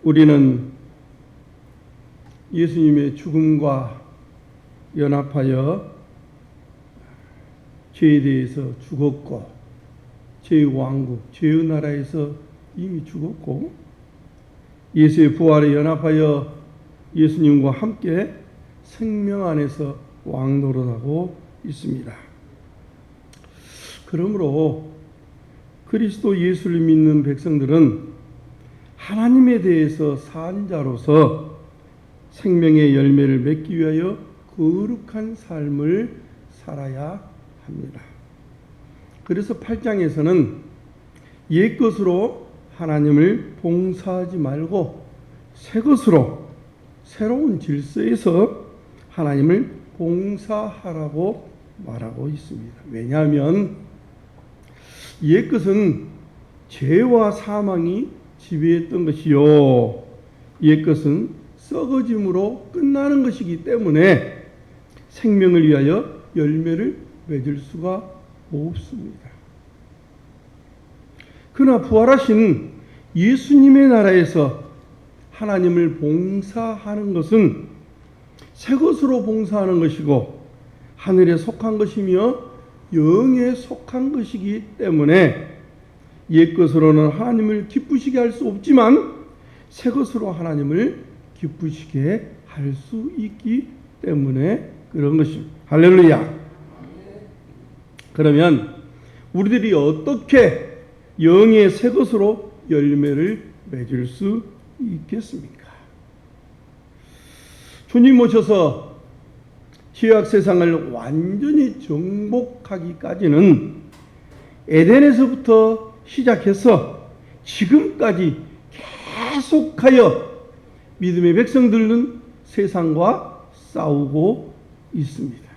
우리는 예수님의 죽음과 연합하여 죄에 대해서 죽었고, 죄의 왕국, 죄의 나라에서 이미 죽었고, 예수의 부활에 연합하여 예수님과 함께 생명 안에서 왕노릇하고 있습니다. 그러므로 그리스도 예수를 믿는 백성들은 하나님에 대해서 산 자로서 생명의 열매를 맺기 위하여 거룩한 삶을 살아야 합니다. 그래서 8장에서는 옛것으로 하나님을 봉사하지 말고 새 것으로 새로운 질서에서 하나님을 봉사하라고 말하고 있습니다. 왜냐하면 옛것은 죄와 사망이 지배했던 것이요, 옛것은 썩어짐으로 끝나는 것이기 때문에 생명을 위하여 열매를 맺을 수가 없습니다. 그러나 부활하신 예수님의 나라에서 하나님을 봉사하는 것은 새 것으로 봉사하는 것이고 하늘에 속한 것이며 영에 속한 것이기 때문에 옛 것으로는 하나님을 기쁘시게 할 수 없지만 새 것으로 하나님을 기쁘시게 할 수 있기 때문에 그런 것입니다. 할렐루야. 그러면 우리들이 어떻게 영의 새 것으로 열매를 맺을 수 있겠습니까? 주님 오셔서 죄악 세상을 완전히 정복하기까지는 에덴에서부터 시작해서 지금까지 계속하여 믿음의 백성들은 세상과 싸우고 있습니다.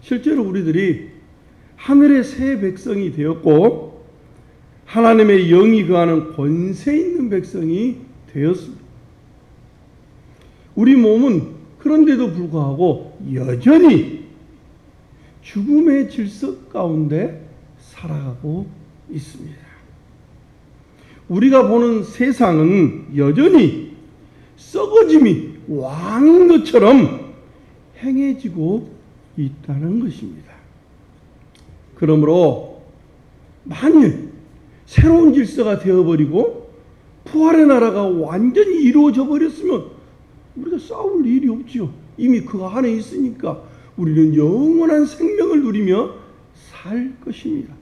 실제로 우리들이 하늘의 새 백성이 되었고 하나님의 영이 거하는 권세 있는 백성이 되었습니다. 우리 몸은 그런데도 불구하고 여전히 죽음의 질서 가운데 살아가고 있습니다. 우리가 보는 세상은 여전히 썩어짐이 왕인 것처럼 행해지고 있다는 것입니다. 그러므로 만일 새로운 질서가 되어버리고 부활의 나라가 완전히 이루어져 버렸으면 우리가 싸울 일이 없지요. 이미 그 안에 있으니까 우리는 영원한 생명을 누리며 살 것입니다.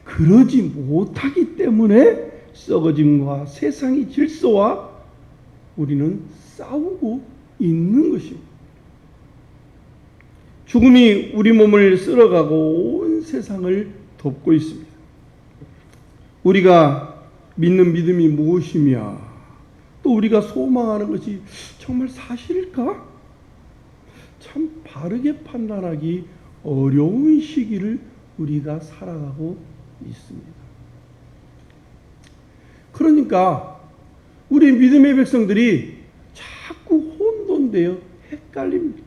그러지 못하기 때문에 썩어짐과 세상의 질서와 우리는 싸우고 있는 것입니다. 죽음이 우리 몸을 쓸어가고 온 세상을 덮고 있습니다. 우리가 믿는 믿음이 무엇이며 또 우리가 소망하는 것이 정말 사실일까? 참 바르게 판단하기 어려운 시기를 우리가 살아가고 있습니다. 그러니까 우리 믿음의 백성들이 자꾸 혼돈되어 헷갈립니다.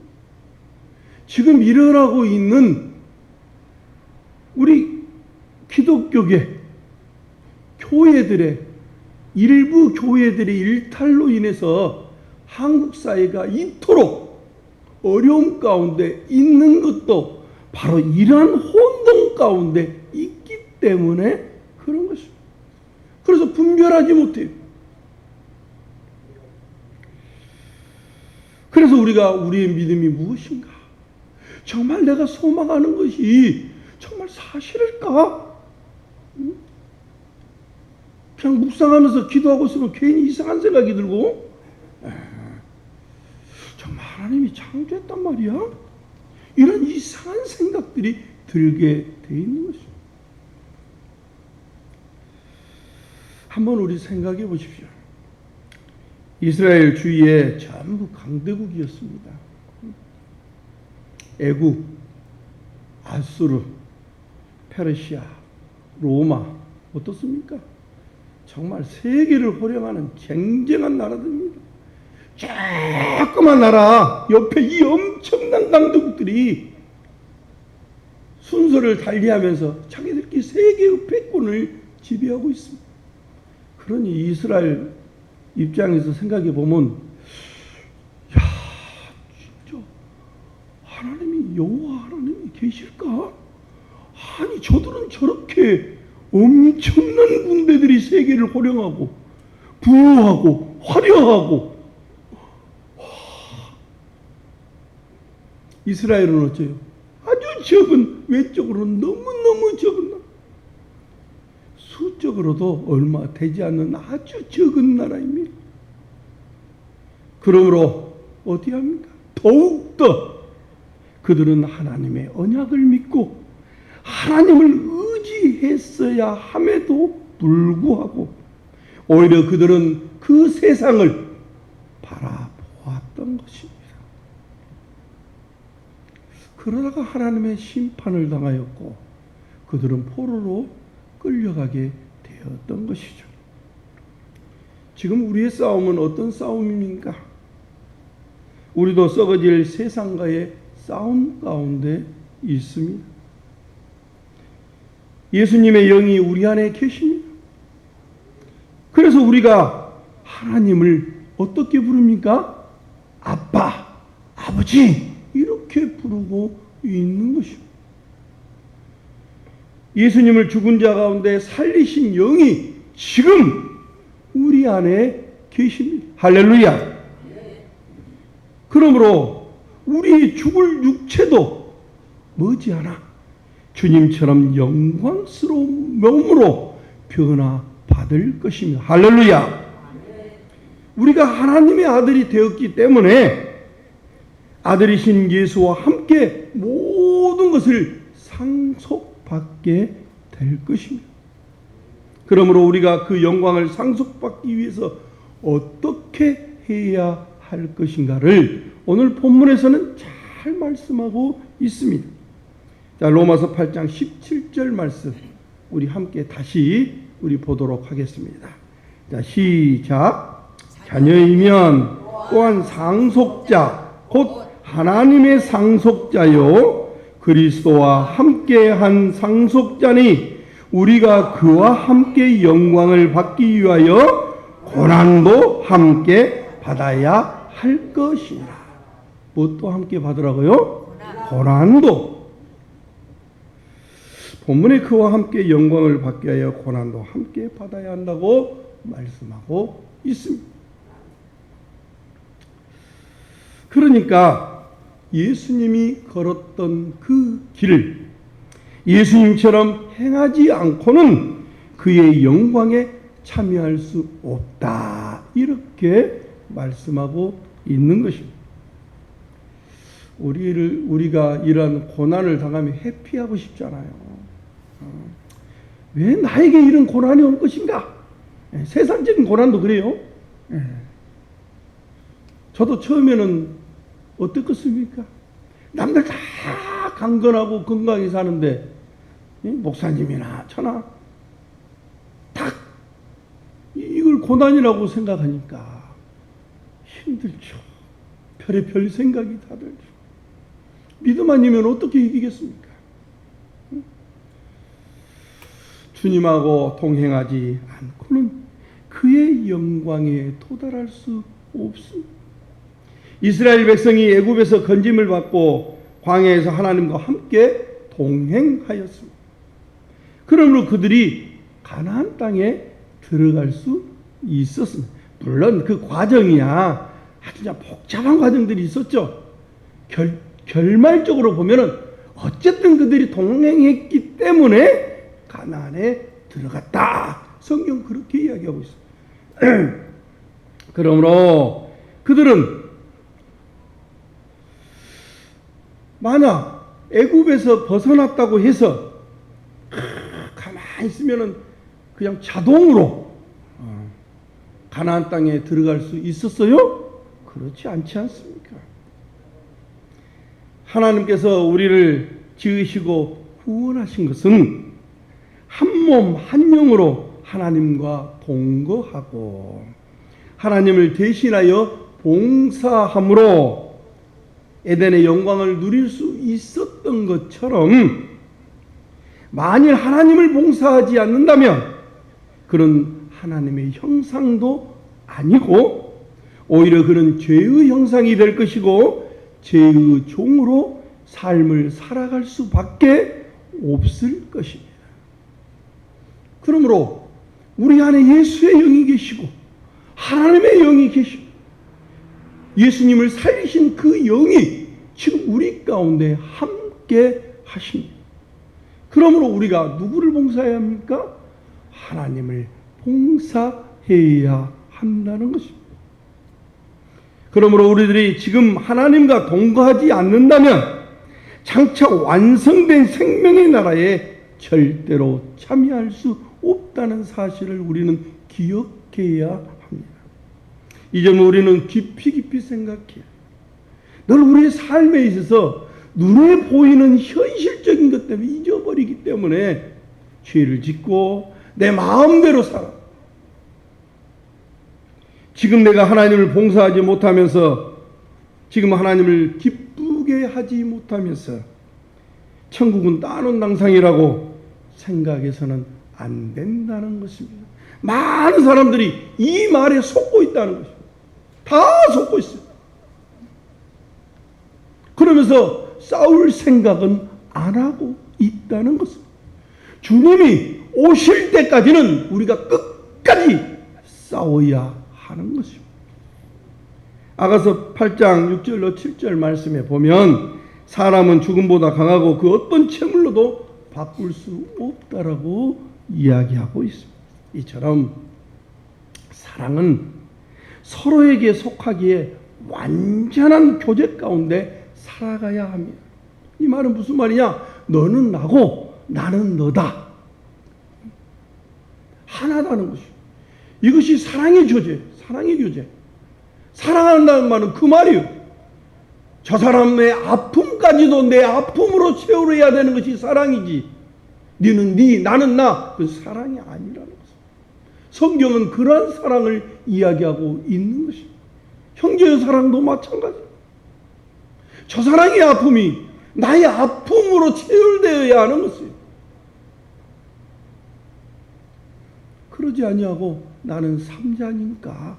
지금 일어나고 있는 우리 기독교계 교회들의 일부 교회들의 일탈로 인해서 한국 사회가 이토록 어려움 가운데 있는 것도 바로 이러한 혼돈 가운데 있기 때문에 그런 것입니다. 그래서 분별하지 못해요. 그래서 우리가 우리의 믿음이 무엇인가? 정말 내가 소망하는 것이 정말 사실일까? 그냥 묵상하면서 기도하고 있으면 괜히 이상한 생각이 들고 정말 하나님이 창조했단 말이야? 이런 이상한 생각들이 들게 돼 있는 것입니다. 한번 우리 생각해 보십시오. 이스라엘 주위에 전부 강대국이었습니다. 애국, 아수르, 페르시아, 로마 어떻습니까? 정말 세계를 호령하는 쟁쟁한 나라들입니다. 조그만 나라 옆에 이 엄청난 강대국들이 순서를 달리하면서 자기들끼리 세계의 패권을 지배하고 있습니다. 그러니 이스라엘 입장에서 생각해 보면, 야, 진짜 하나님이 여호와 하나님이 계실까? 아니 저들은 저렇게 엄청난 군대들이 세계를 호령하고 부유하고 화려하고, 이스라엘은 어째요? 아주 적은, 외적으로는 너무너무 적은 나라, 수적으로도 얼마 되지 않는 아주 적은 나라입니다. 그러므로 어디 합니까? 더욱더 그들은 하나님의 언약을 믿고 하나님을 의지했어야 함에도 불구하고 오히려 그들은 그 세상을 바라보았던 것입니다. 그러다가 하나님의 심판을 당하였고 그들은 포로로 끌려가게 되었던 것이죠. 지금 우리의 싸움은 어떤 싸움입니까? 우리도 썩어질 세상과의 싸움 가운데 있습니다. 예수님의 영이 우리 안에 계십니다. 그래서 우리가 하나님을 어떻게 부릅니까? 아빠, 아버지 이렇게 부르고 있는 것입니다. 예수님을 죽은 자 가운데 살리신 영이 지금 우리 안에 계십니다. 할렐루야. 그러므로 우리 죽을 육체도 머지않아 주님처럼 영광스러운 몸으로 변화받을 것입니다. 할렐루야. 우리가 하나님의 아들이 되었기 때문에 아들이신 예수와 함께 모든 것을 상속받게 될 것입니다. 그러므로 우리가 그 영광을 상속받기 위해서 어떻게 해야 할 것인가를 오늘 본문에서는 잘 말씀하고 있습니다. 자, 로마서 8장 17절 말씀 우리 함께 다시 우리 보도록 하겠습니다. 자, 시작. 자녀이면 또한 상속자 곧 하나님의 상속자요 그리스도와 함께한 상속자니 우리가 그와 함께 영광을 받기 위하여 고난도 함께 받아야 할 것이라. 무엇도 함께 받으라고요? 고난도. 본문에 그와 함께 영광을 받기 위하여 고난도 함께 받아야 한다고 말씀하고 있습니다. 그러니까 예수님이 걸었던 그 길을 예수님처럼 행하지 않고는 그의 영광에 참여할 수 없다. 이렇게 말씀하고 있는 것입니다. 우리가 이런 고난을 당하면 회피하고 싶잖아요. 왜 나에게 이런 고난이 올 것인가? 세상적인 고난도 그래요. 저도 처음에는 어땠겠습니까? 남들 다 강건하고 건강히 사는데 목사님이나 저나 딱 이걸 고난이라고 생각하니까 힘들죠. 별의별 생각이 다 들죠. 믿음 아니면 어떻게 이기겠습니까? 주님하고 동행하지 않고는 그의 영광에 도달할 수 없습니다. 이스라엘 백성이 애굽에서 건짐을 받고 광야에서 하나님과 함께 동행하였습니다. 그러므로 그들이 가나안 땅에 들어갈 수 있었습니다. 물론 그 과정이야 아주 복잡한 과정들이 있었죠. 결말적으로 보면은 어쨌든 그들이 동행했기 때문에 가나안에 들어갔다. 성경 그렇게 이야기하고 있습니다. 그러므로 그들은 만약 애굽에서 벗어났다고 해서 가만히 있으면은 그냥 자동으로 가나안 땅에 들어갈 수 있었어요? 그렇지 않지 않습니까? 하나님께서 우리를 지으시고 구원하신 것은 한 몸 한 영으로 하나님과 동거하고 하나님을 대신하여 봉사함으로 에덴의 영광을 누릴 수 있었던 것처럼 만일 하나님을 봉사하지 않는다면 그런 하나님의 형상도 아니고 오히려 그는 죄의 형상이 될 것이고 죄의 종으로 삶을 살아갈 수밖에 없을 것입니다. 그러므로 우리 안에 예수의 영이 계시고 하나님의 영이 계시고 예수님을 살리신 그 영이 지금 우리 가운데 함께 하십니다. 그러므로 우리가 누구를 봉사해야 합니까? 하나님을 봉사해야 한다는 것입니다. 그러므로 우리들이 지금 하나님과 동거하지 않는다면 장차 완성된 생명의 나라에 절대로 참여할 수 없다는 사실을 우리는 기억해야 합니다. 이 점을 우리는 깊이 생각해야 해요. 늘 우리의 삶에 있어서 눈에 보이는 현실적인 것 때문에 잊어버리기 때문에 죄를 짓고 내 마음대로 살아. 지금 내가 하나님을 봉사하지 못하면서 지금 하나님을 기쁘게 하지 못하면서 천국은 따놓은 당상이라고 생각해서는 안 된다는 것입니다. 많은 사람들이 이 말에 속고 있다는 것입니다. 다 속고 있어요. 그러면서 싸울 생각은 안 하고 있다는 것입니다. 주님이 오실 때까지는 우리가 끝까지 싸워야 하는 것입니다. 아가서 8장 6절로 7절 말씀에 보면 사람은 죽음보다 강하고 그 어떤 채물로도 바꿀 수 없다라고 이야기하고 있습니다. 이처럼 사랑은 서로에게 속하기에 완전한 교제 가운데 살아가야 합니다. 이 말은 무슨 말이냐? 너는 나고 나는 너다. 하나다는 것이죠. 이것이 사랑의 교제, 사랑의 교제. 사랑한다는 말은 그 말이에요. 저 사람의 아픔까지도 내 아픔으로 채워야 되는 것이 사랑이지. 너는 네, 나는 나. 그 사랑이 아니라는 것입니다. 성경은 그러한 사랑을 이야기하고 있는 것입니다. 형제의 사랑도 마찬가지입니다. 저 사랑의 아픔이 나의 아픔으로 체결되어야 하는 것이에요. 그러지 아니하고 나는 삼자니까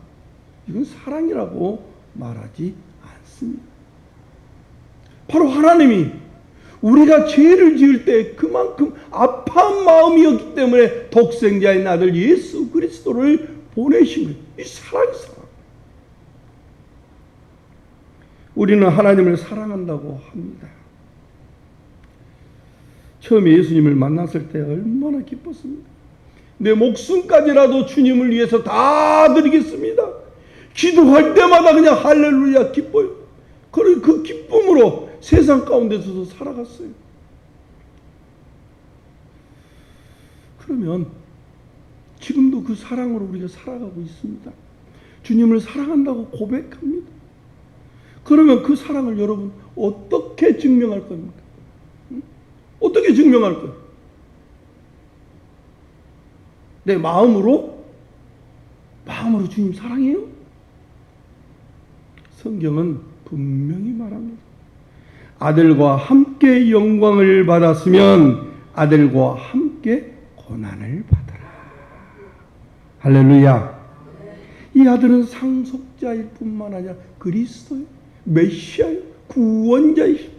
이건 사랑이라고 말하지 않습니다. 바로 하나님이 우리가 죄를 지을 때 그만큼 아파한 마음이었기 때문에 독생자인 아들 예수 그리스도를 보내신 거예요. 이 사랑이 사랑. 우리는 하나님을 사랑한다고 합니다. 처음에 예수님을 만났을 때 얼마나 기뻤습니까? 내 목숨까지라도 주님을 위해서 다 드리겠습니다. 기도할 때마다 그냥 할렐루야 기뻐요. 그리고 그 기쁨으로 세상 가운데서도 살아갔어요. 그러면 지금도 그 사랑으로 우리가 살아가고 있습니다. 주님을 사랑한다고 고백합니다. 그러면 그 사랑을 여러분 어떻게 증명할 겁니까? 어떻게 증명할 거예요? 내 마음으로 주님 사랑해요? 성경은 분명히 말합니다. 아들과 함께 영광을 받았으면 아들과 함께 고난을 받아라. 할렐루야. 이 아들은 상속자일 뿐만 아니라 그리스도예요. 메시아예요. 구원자이십니다.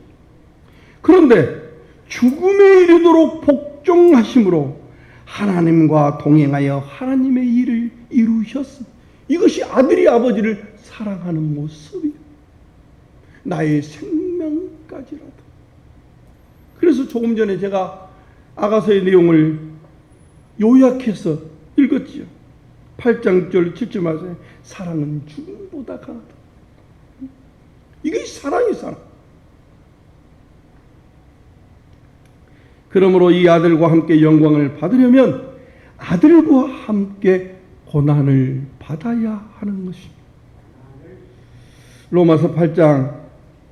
그런데 죽음에 이르도록 복종하심으로 하나님과 동행하여 하나님의 일을 이루셨습니다. 이것이 아들이 아버지를 사랑하는 모습이에요. 나의 생명까지라도. 그래서 조금 전에 제가 아가서의 내용을 요약해서 읽었지요. 8장 6절 7절 말씀에 사랑은 죽음보다 강하다. 이게 사랑이 사랑. 그러므로 이 아들과 함께 영광을 받으려면 아들과 함께 고난을 받아야 하는 것입니다. 로마서 8장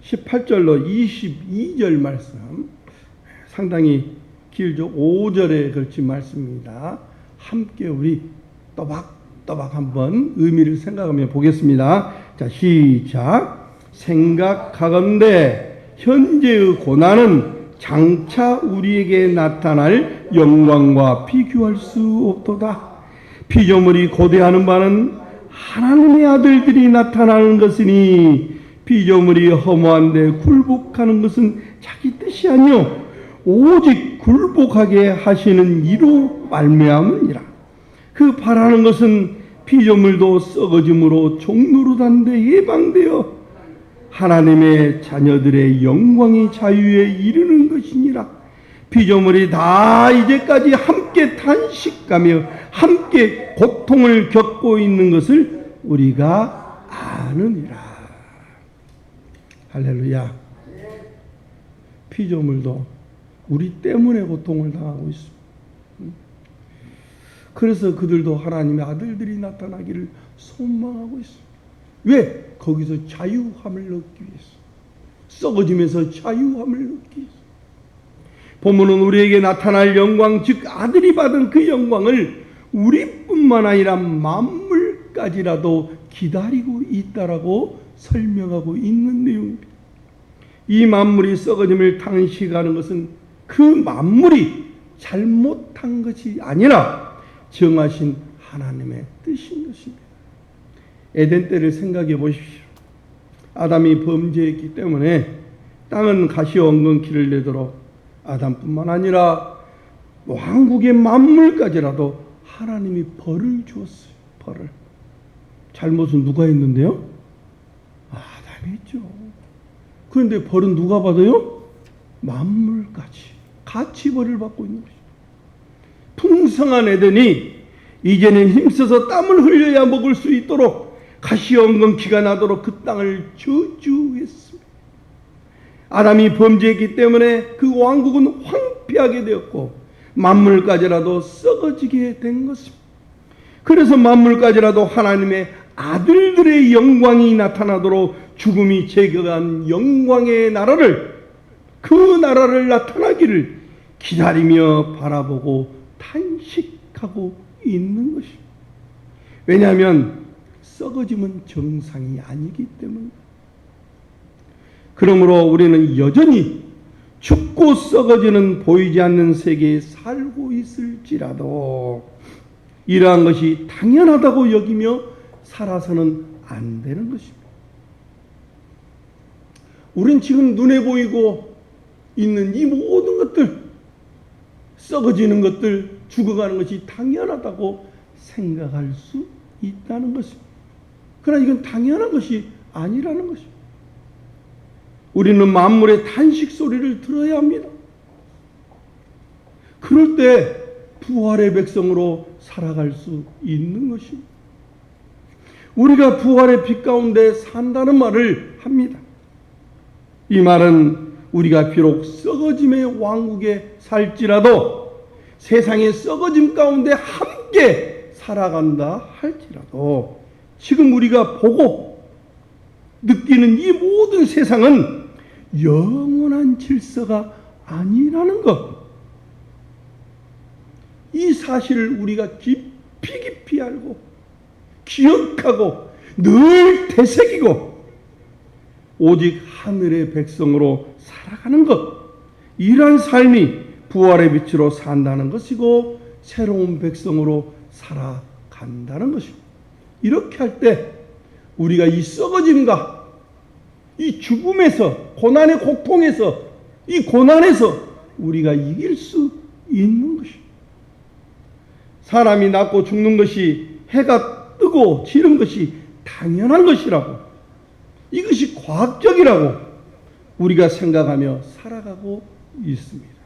18절로 22절 말씀, 상당히 길죠. 5절에 걸친 말씀입니다. 함께 우리 또박또박 한번 의미를 생각하며 보겠습니다. 자, 시작. 생각하건대 현재의 고난은 장차 우리에게 나타날 영광과 비교할 수 없도다. 피조물이 고대하는 바는 하나님의 아들들이 나타나는 것이니 피조물이 허무한데 굴복하는 것은 자기 뜻이 아니요 오직 굴복하게 하시는 이로 말미암으니라. 그 바라는 것은 피조물도 썩어짐으로 종노릇한데 해방되어 하나님의 자녀들의 영광의 자유에 이르는 것이니라. 피조물이 다 이제까지 함께 탄식하며 함께 고통을 겪고 있는 것을 우리가 아느니라. 할렐루야. 피조물도 우리 때문에 고통을 당하고 있습니다. 그래서 그들도 하나님의 아들들이 나타나기를 소망하고 있습니다. 왜? 거기서 자유함을 얻기 위해서. 썩어지면서 자유함을 얻기 위해서. 본문은 우리에게 나타날 영광, 즉 아들이 받은 그 영광을 우리뿐만 아니라 만물까지라도 기다리고 있다라고 설명하고 있는 내용입니다. 이 만물이 썩어짐을 탄식하는 것은 그 만물이 잘못한 것이 아니라 정하신 하나님의 뜻인 것입니다. 에덴 때를 생각해 보십시오. 아담이 범죄했기 때문에 땅은 가시엉겅퀴를 내도록 아담뿐만 아니라 왕국의 만물까지라도 하나님이 벌을 주었어요. 벌을. 잘못은 누가 했는데요? 아담이 했죠. 그런데 벌은 누가 받아요? 만물까지 같이 벌을 받고 있는 것이죠. 풍성한 에덴이 이제는 힘써서 땀을 흘려야 먹을 수 있도록 가시엉겅퀴가 나도록 그 땅을 저주했습니다. 아담이 범죄했기 때문에 그 왕국은 황폐하게 되었고 만물까지라도 썩어지게 된 것입니다. 그래서 만물까지라도 하나님의 아들들의 영광이 나타나도록 죽음이 제거한 영광의 나라를, 그 나라를 나타나기를 기다리며 바라보고 탄식하고 있는 것입니다. 왜냐하면 썩어짐은 정상이 아니기 때문입니다. 그러므로 우리는 여전히 죽고 썩어지는 보이지 않는 세계에 살고 있을지라도 이러한 것이 당연하다고 여기며 살아서는 안 되는 것입니다. 우린 지금 눈에 보이고 있는 이 모든 것들, 썩어지는 것들, 죽어가는 것이 당연하다고 생각할 수 있다는 것입니다. 그러나 이건 당연한 것이 아니라는 것입니다. 우리는 만물의 탄식 소리를 들어야 합니다. 그럴 때 부활의 백성으로 살아갈 수 있는 것입니다. 우리가 부활의 빛 가운데 산다는 말을 합니다. 이 말은 우리가 비록 썩어짐의 왕국에 살지라도 세상의 썩어짐 가운데 함께 살아간다 할지라도 지금 우리가 보고 느끼는 이 모든 세상은 영원한 질서가 아니라는 것, 이 사실을 우리가 깊이 알고 기억하고 늘 되새기고 오직 하늘의 백성으로 살아가는 것, 이러한 삶이 부활의 빛으로 산다는 것이고 새로운 백성으로 살아간다는 것입니다. 이렇게 할 때 우리가 이 썩어짐과 이 죽음에서, 고난의 고통에서, 이 고난에서 우리가 이길 수 있는 것입니다. 사람이 낳고 죽는 것이, 해가 뜨고 지는 것이 당연한 것이라고, 이것이 과학적이라고 우리가 생각하며 살아가고 있습니다.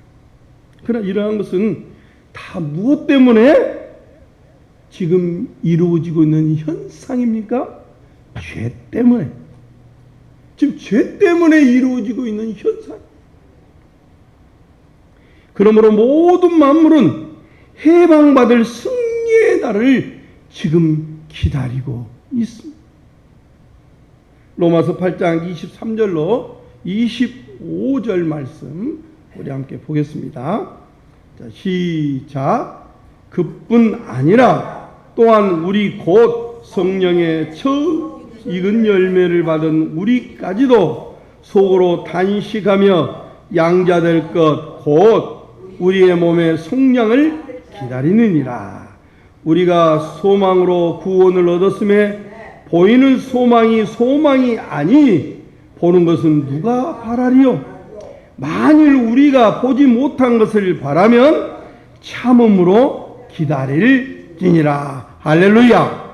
그러나 이러한 것은 다 무엇 때문에 지금 이루어지고 있는 현상입니까? 죄 때문에. 지금 죄 때문에 이루어지고 있는 현상. 그러므로 모든 만물은 해방받을 승리의 날을 지금 기다리고 있습니다. 로마서 8장 23절로 25절 말씀 우리 함께 보겠습니다. 자, 시작. 그뿐 아니라 또한 우리 곧 성령의 처음 익은 열매를 받은 우리까지도 속으로 단식하며 양자될 것 곧 우리의 몸의 속량을 기다리느니라. 우리가 소망으로 구원을 얻었음에 보이는 소망이 아니 보는 것은 누가 바라리요? 만일 우리가 보지 못한 것을 바라면 참음으로 기다릴지니라. 할렐루야.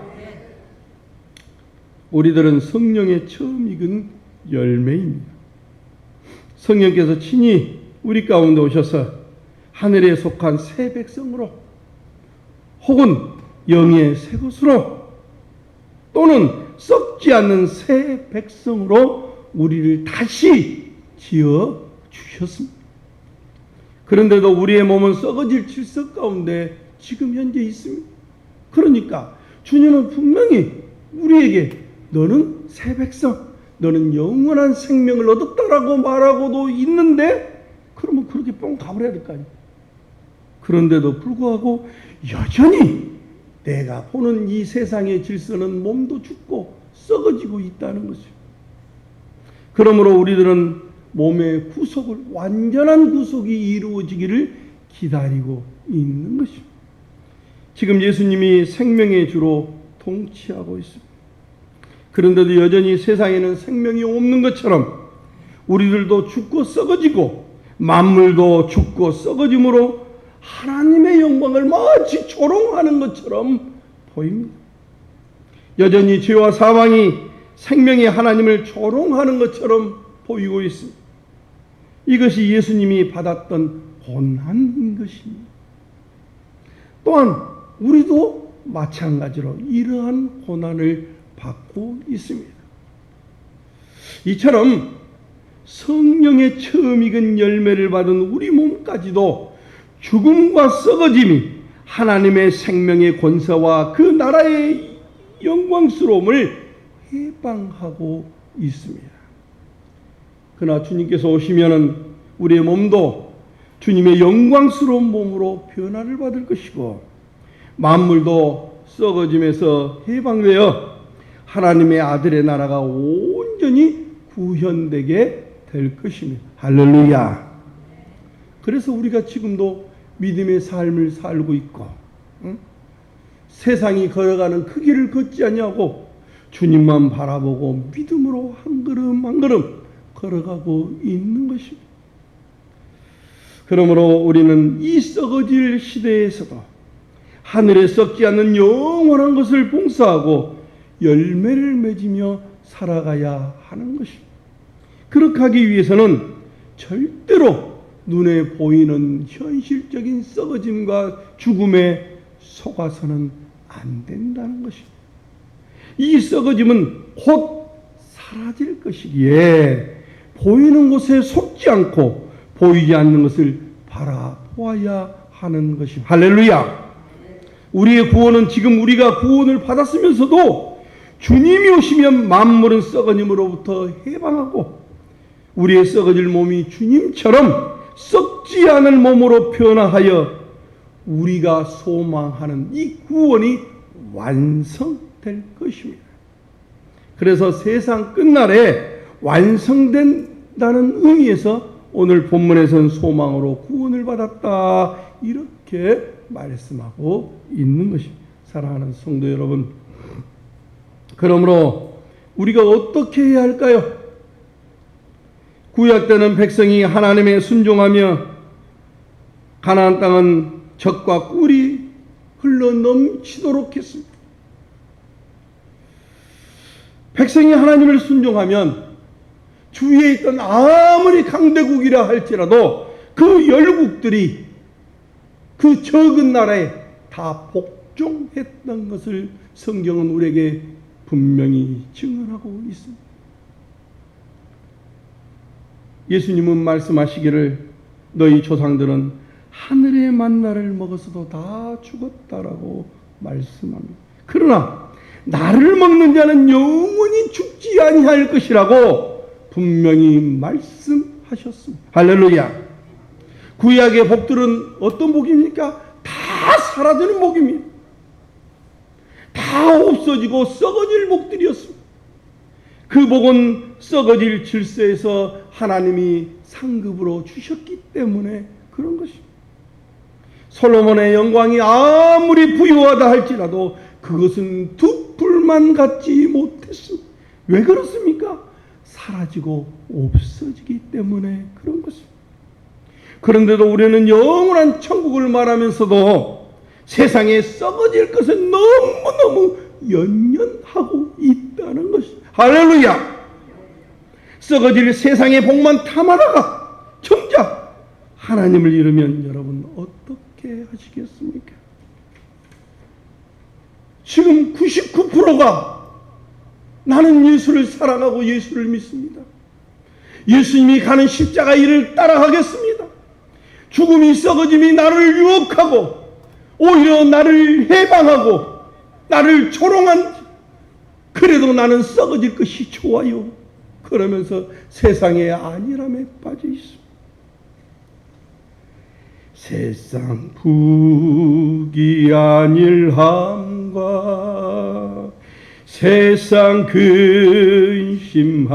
우리들은 성령의 처음 익은 열매입니다. 성령께서 친히 우리 가운데 오셔서 하늘에 속한 새 백성으로 혹은 영의 새 것으로 또는 썩지 않는 새 백성으로 우리를 다시 지어 주셨습니다. 그런데도 우리의 몸은 썩어질 질서 가운데 지금 현재 있습니다. 그러니까 주님은 분명히 우리에게 너는 새 백성, 너는 영원한 생명을 얻었다라고 말하고도 있는데 그러면 그렇게 뻥 가버려야 될 거 아니에요. 그런데도 불구하고 여전히 내가 보는 이 세상의 질서는 몸도 죽고 썩어지고 있다는 것이죠. 그러므로 우리들은 몸의 구속을, 완전한 구속이 이루어지기를 기다리고 있는 것이죠. 지금 예수님이 생명의 주로 통치하고 있습니다. 그런데도 여전히 세상에는 생명이 없는 것처럼 우리들도 죽고 썩어지고 만물도 죽고 썩어짐으로 하나님의 영광을 마치 조롱하는 것처럼 보입니다. 여전히 죄와 사망이 생명의 하나님을 조롱하는 것처럼 보이고 있습니다. 이것이 예수님이 받았던 고난인 것입니다. 또한 우리도 마찬가지로 이러한 고난을 받고 있습니다. 이처럼 성령의 처음 익은 열매를 받은 우리 몸까지도 죽음과 썩어짐이 하나님의 생명의 권세와 그 나라의 영광스러움을 해방하고 있습니다. 그러나 주님께서 오시면은 우리의 몸도 주님의 영광스러운 몸으로 변화를 받을 것이고 만물도 썩어짐에서 해방되어 하나님의 아들의 나라가 온전히 구현되게 될 것입니다. 할렐루야. 그래서 우리가 지금도 믿음의 삶을 살고 있고 세상이 걸어가는 그 길을 걷지 않냐고 주님만 바라보고 믿음으로 한 걸음 한 걸음 걸어가고 있는 것입니다. 그러므로 우리는 이 썩어질 시대에서도 하늘에 썩지 않는 영원한 것을 봉사하고 열매를 맺으며 살아가야 하는 것입니다. 그렇게 하기 위해서는 절대로 눈에 보이는 현실적인 썩어짐과 죽음에 속아서는 안 된다는 것입니다. 이 썩어짐은 곧 사라질 것이기에 보이는 곳에 속지 않고 보이지 않는 것을 바라보아야 하는 것입니다. 할렐루야. 우리의 구원은 지금 우리가 구원을 받았으면서도 주님이 오시면 만물은 썩어짐으로부터 해방하고 우리의 썩어질 몸이 주님처럼 썩지 않을 몸으로 변화하여 우리가 소망하는 이 구원이 완성될 것입니다. 그래서 세상 끝날에 완성된다는 의미에서 오늘 본문에서는 소망으로 구원을 받았다 이렇게 말씀하고 있는 것입니다. 사랑하는 성도 여러분, 그러므로 우리가 어떻게 해야 할까요? 구약 때는 백성이 하나님에 순종하며 가나안 땅은 젖과 꿀이 흘러 넘치도록 했습니다. 백성이 하나님을 순종하면 주위에 있던 아무리 강대국이라 할지라도 그 열국들이 그 적은 나라에 다 복종했던 것을 성경은 우리에게 분명히 증언하고 있습니다. 예수님은 말씀하시기를 너희 조상들은 하늘의 만나를 먹어서도 다 죽었다라고 말씀합니다. 그러나 나를 먹는 자는 영원히 죽지 아니할 것이라고 분명히 말씀하셨습니다. 할렐루야. 구약의 복들은 어떤 복입니까? 다 사라지는 복입니다. 다 없어지고 썩어질 복들이었습니다. 그 복은 썩어질 질서에서 하나님이 상급으로 주셨기 때문에 그런 것입니다. 솔로몬의 영광이 아무리 부유하다 할지라도 그것은 두 풀만 갖지 못했습니다. 왜 그렇습니까? 사라지고 없어지기 때문에 그런 것입니다. 그런데도 우리는 영원한 천국을 말하면서도 세상에 썩어질 것은 너무너무 연연하고 있다는 것입니다. 할렐루야! 썩어질 세상의 복만 탐하다가 정작 하나님을 잃으면 여러분 어떻게 하시겠습니까? 지금 99%가 나는 예수를 사랑하고 예수를 믿습니다. 예수님이 가는 십자가 일을 따라가겠습니다. 죽음이 썩어짐이 나를 유혹하고 오히려 나를 해방하고 나를 조롱한, 그래도 나는 썩어질 것이 좋아요. 그러면서 세상의 안일함에 빠져 있습니다. 세상 부귀 안일함과 세상 근심하다가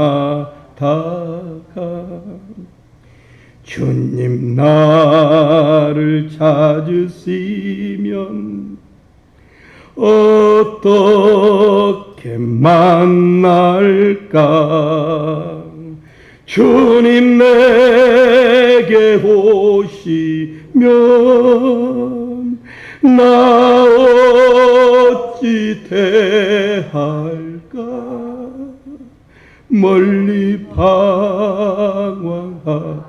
주님 나를 찾으시면 어떻게 만날까? 주님 내게 오시면 나 어찌 대할까? 멀리 방황하던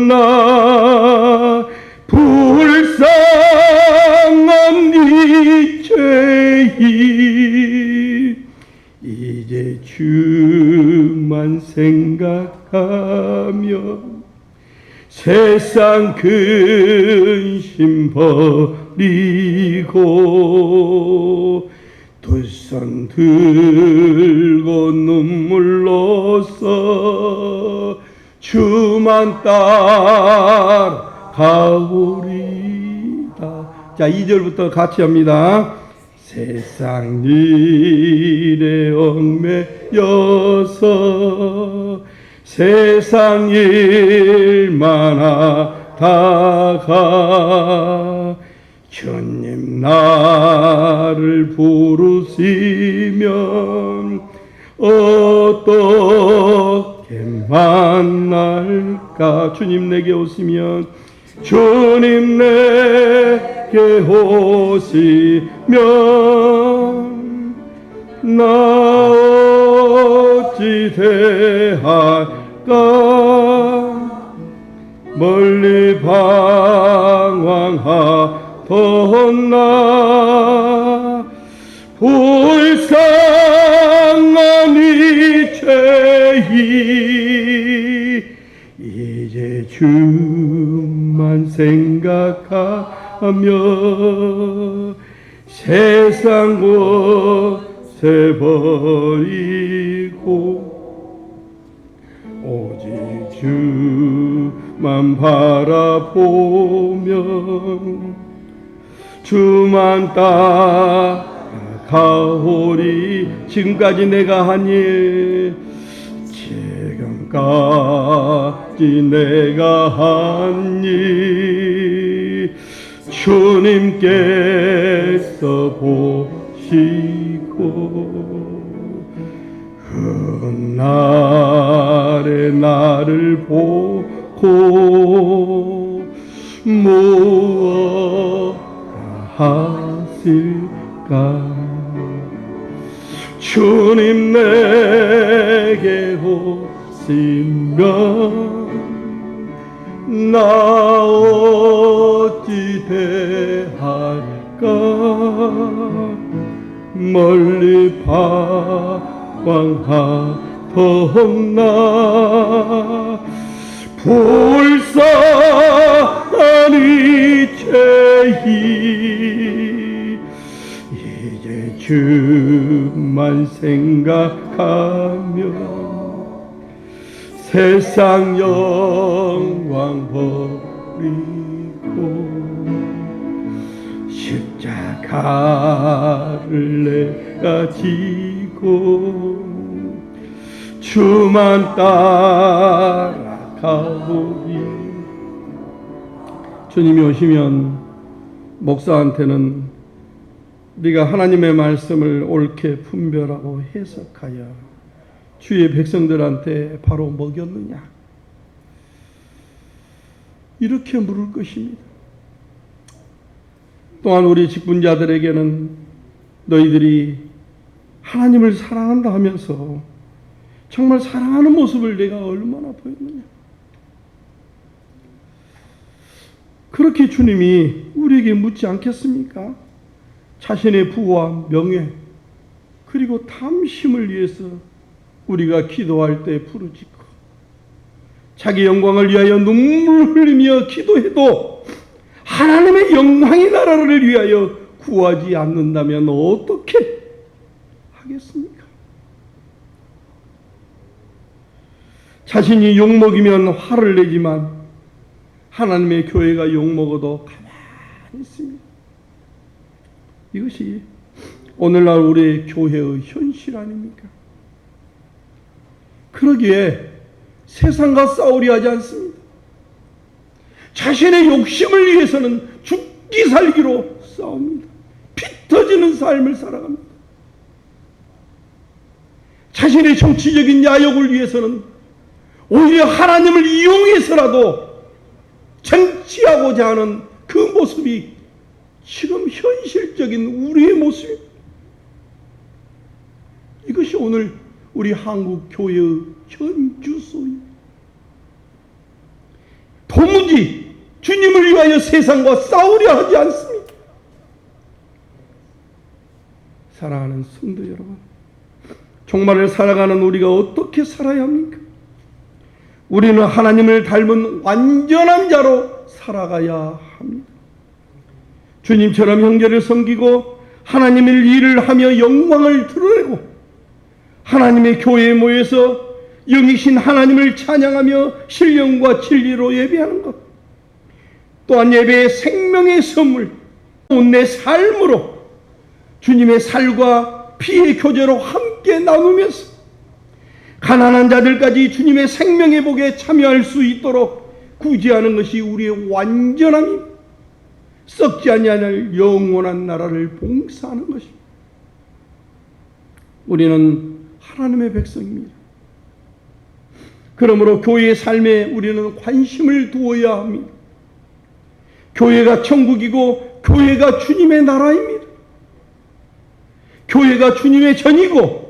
나 불쌍한 이 죄인 이제 주만 생각하며 세상 근심 버리고 두 손 들고 눈물로써 주만 따라가오리다. 자, 2절부터 같이 합니다. 세상 일에 얽매여서 세상 일만 하다가 주님 나를 부르시면 어떻게 만날까? 주님 내게 오시면 주님 내게 오시면 나 어찌 대할까? 멀리 방황하던 나 불쌍한 이 죄인 이제 주만 생각하며 세상 곳에 버리고 오직 주만 바라보면 주만 따라가오리. 지금까지 내가 한 일, 지금까지 내가 한 일 주님께서 보시고 훗날에 나를 보고 무엇 하실까? 주님 내게 오시면 나 어찌 대할까? 멀리 방황하던 나 불쌍한 이 죄인 이제 주만 생각하며 세상 영광 버리고 십자가를 내가 지고 주만 따라가오리. 주님이 오시면 목사한테는 네가 하나님의 말씀을 옳게 분별하고 해석하여 주의 백성들한테 바로 먹였느냐? 이렇게 물을 것입니다. 또한 우리 직분자들에게는 너희들이 하나님을 사랑한다 하면서 정말 사랑하는 모습을 내가 얼마나 보였느냐? 그렇게 주님이 우리에게 묻지 않겠습니까? 자신의 부와 명예 그리고 탐심을 위해서 우리가 기도할 때 부르짖고 자기 영광을 위하여 눈물을 흘리며 기도해도 하나님의 영광의 나라를 위하여 구하지 않는다면 어떻게 하겠습니까? 자신이 욕먹이면 화를 내지만 하나님의 교회가 욕먹어도 가만히 있습니다. 이것이 오늘날 우리의 교회의 현실 아닙니까? 그러기에 세상과 싸우려 하지 않습니다. 자신의 욕심을 위해서는 죽기 살기로 싸웁니다. 피 터지는 삶을 살아갑니다. 자신의 정치적인 야욕을 위해서는 오히려 하나님을 이용해서라도 정치하고자 하는 그 모습이 지금 현실적인 우리의 모습입니다. 이것이 오늘 우리 한국 교회의 현주소입니다. 도무지 주님을 위하여 세상과 싸우려 하지 않습니다. 사랑하는 성도 여러분, 종말을 살아가는 우리가 어떻게 살아야 합니까? 우리는 하나님을 닮은 완전한 자로 살아가야 합니다. 주님처럼 형제를 섬기고 하나님의 일을 하며 영광을 드러내고 하나님의 교회에 모여서 영이신 하나님을 찬양하며 신령과 진리로 예배하는 것, 또한 예배의 생명의 선물, 내 삶으로 주님의 살과 피의 교제로 함께 나누면서 가난한 자들까지 주님의 생명의 복에 참여할 수 있도록 구제하는 것이 우리의 완전함입니다. 썩지 아니할 영원한 나라를 봉사하는 것입니다. 우리는 하나님의 백성입니다. 그러므로 교회의 삶에 우리는 관심을 두어야 합니다. 교회가 천국이고 교회가 주님의 나라입니다. 교회가 주님의 전이고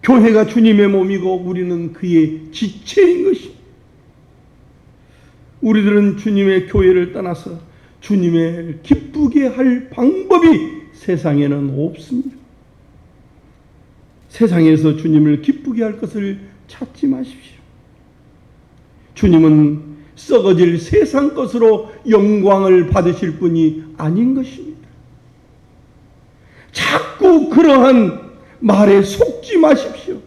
교회가 주님의 몸이고 우리는 그의 지체인 것입니다. 우리들은 주님의 교회를 떠나서 주님을 기쁘게 할 방법이 세상에는 없습니다. 세상에서 주님을 기쁘게 할 것을 찾지 마십시오. 주님은 썩어질 세상 것으로 영광을 받으실 분이 아닌 것입니다. 자꾸 그러한 말에 속지 마십시오.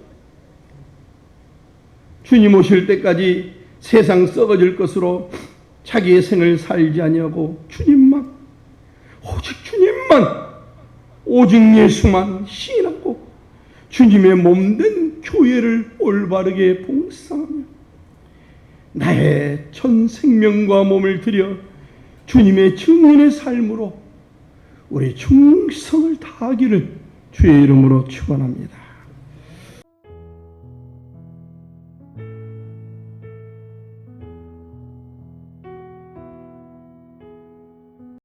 주님 오실 때까지 세상 썩어질 것으로 자기의 생을 살지 아니하고 주님만, 오직 주님만, 오직 예수만 시인하고 주님의 몸된 교회를 올바르게 봉사하며 나의 전 생명과 몸을 들여 주님의 증인의 삶으로 우리 충성을 다하기를 주의 이름으로 축원합니다.